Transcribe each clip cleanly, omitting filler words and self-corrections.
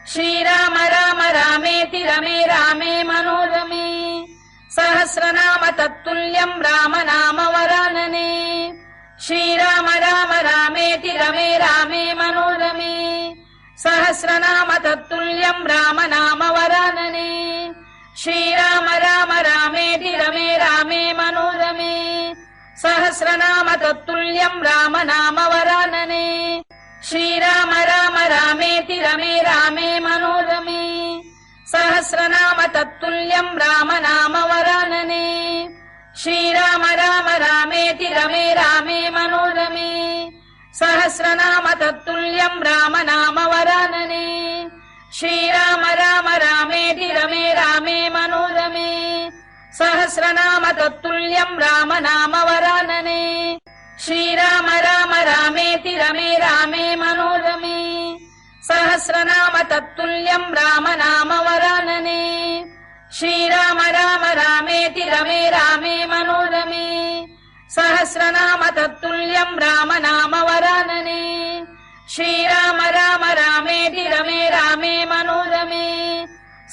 श्रीराम राम रामेति रमे रामे मनोरमे सहस्रनाम तत्तुल्यं राम नाम वरानने श्रीराम राम रामेति रमे रामे मनोरमे सहस्रनाम तत्तुल्यं राम नाम वरानने श्रीराम राम रामेति रमे रामे मनोरमे सहस्रनाम तत्तुल्यं राम नाम वरानने श्रीराम राम रामेति रमे रामे मनोरमे सहस्रनाम तत्तुल्यं राम नाम वरानने श्रीराम राम रामेति रमे रामे मनोरमे सहस्रनाम तत्तुल्यं राम नाम वरानने श्रीराम राम रामेति रमे रामे मनोरमे सहस्रनाम तत्तुल्यं राम नाम वरानने श्रीराम राम रामेति रमे रामे मनोरमे सहस्रनाम तत्तुल्यं राम नाम वरानने श्रीराम राम रामेति रमे रामे मनोरमे सहस्रनाम तत्तुल्यं राम नाम वरानने श्रीराम राम रामेति रमे रामे मनोरमे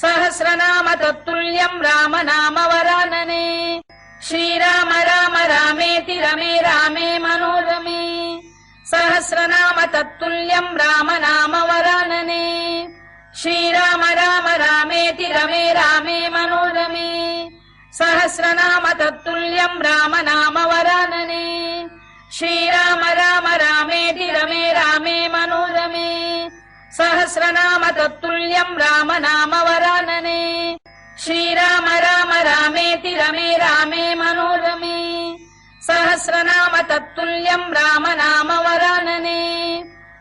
सहस्रनाम तत्तुल्यं राम नाम वरानने श्रीराम राम रामेति रमे रामे मनोरमे सहस्रनाम तत्तुल्यं राम नाम वरानने श्रीराम राम रामेति रमे रामे मनोरमे सहस्रनाम तत्तुल्यं राम नाम वरानने श्रीराम राम रामेति रमे रामे मनोरमे सहस्रनाम तत्तुल्यं राम नाम वरानने श्रीराम राम रामेति रमे रामे मनोरमे सहस्रनाम तत्तुल्यं राम नाम वरानने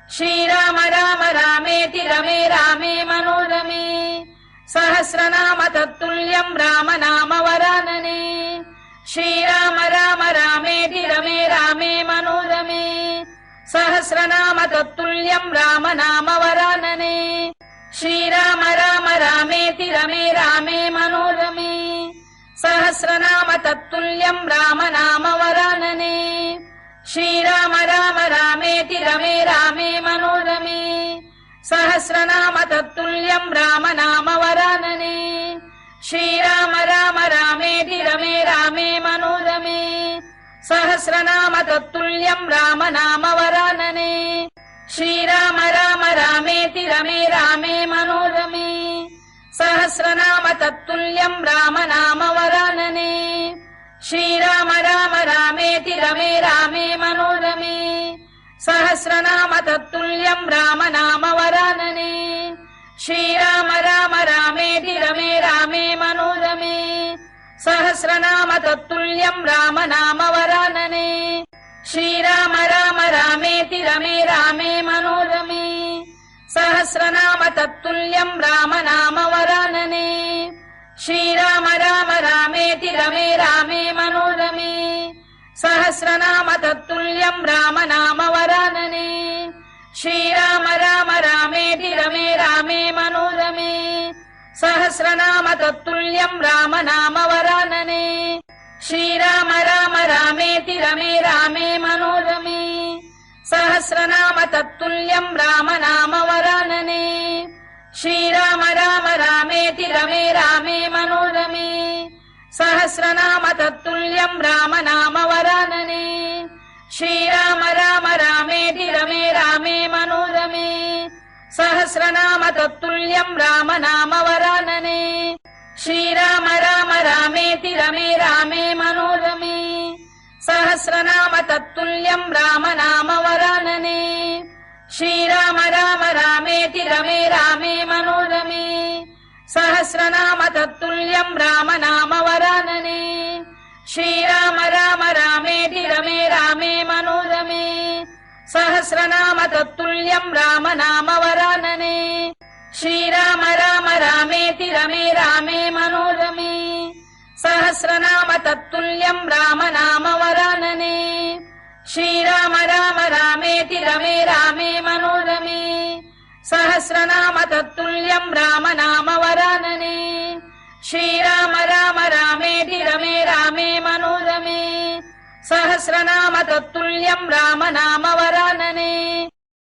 श्रीराम राम रामेति रमे रामे मनोरमे सहस्रनाम तत्तुल्यं राम नाम वरानने श्रीराम राम रामेति रमे रामे मनोरमे सहस्रनाम तत्तुल्यं राम नाम वरानने श्रीराम राम रामेति रमे रामे मनोरमे सहस्रनाम तत्तुल्यं राम नाम वरानने श्रीराम राम रामेति रमे रामे मनोरमे सहस्रनाम तत्तुल्यं राम नाम वरानने श्रीराम राम रामेति रमे रामे मनोरमे सहस्रनाम तत्तुल्यं राम नाम वरानने श्रीराम राम रामेति रमे रामे मनोरमे सहस्रनाम तत्तुल्यं राम नाम वरानने श्रीराम राम रामेति रमे रामे मनोरमे सहस्रनाम तत्तुल्यं राम नाम वरानने श्रीराम राम रामेति रमे रामे मनोरमे सहस्रनाम तत्तुल्यं राम नाम वरानने श्रीराम राम रामेति रमे रामे मनोरमे सहस्रनाम तत्तुल्यं राम नाम वरानने श्रीराम राम रामेति रमे रामे मनोरमे सहस्रनाम तत्तुल्यं राम नाम वरानने श्रीराम राम रामेति रमे रामे मनोरमे सहस्रनाम तत्तुल्यं राम नाम वरानने श्रीराम राम रामेति रमे रामे मनोरमे सहस्रनाम तत्तुल्यं राम नाम वरानने श्रीराम राम रामेति रमे रामे मनोरमे सहस्रनाम तत्तुल्यं राम नाम वरानने श्रीराम राम रामेति रमे रामे मनोरमे सहस्रनाम तत्तुल्यं राम नाम वरानने श्रीराम राम रामेति रमे रामे मनोरमे सहस्रनाम तत्तुल्यं राम नाम वरानने श्रीराम राम रामेति रमे रामे मनोरमे सहस्रनाम तत्तुल्यं राम नाम वरानने श्रीराम राम रामेति रमे रामे मनोरमे सहस्रनाम तत्तुल्यं राम नाम वरानने श्रीराम राम रामेति रमे रामे मनोरमे सहस्रनाम तत्तुल्यं राम नाम वरानने श्रीराम राम रामेति रमे रामे मनोरमे सहस्रनाम तत्तुल्यं राम नाम वरानने श्रीराम राम रामेति रमे रामे मनोरमे सहस्रनाम तत्तुल्यं राम नाम वरानने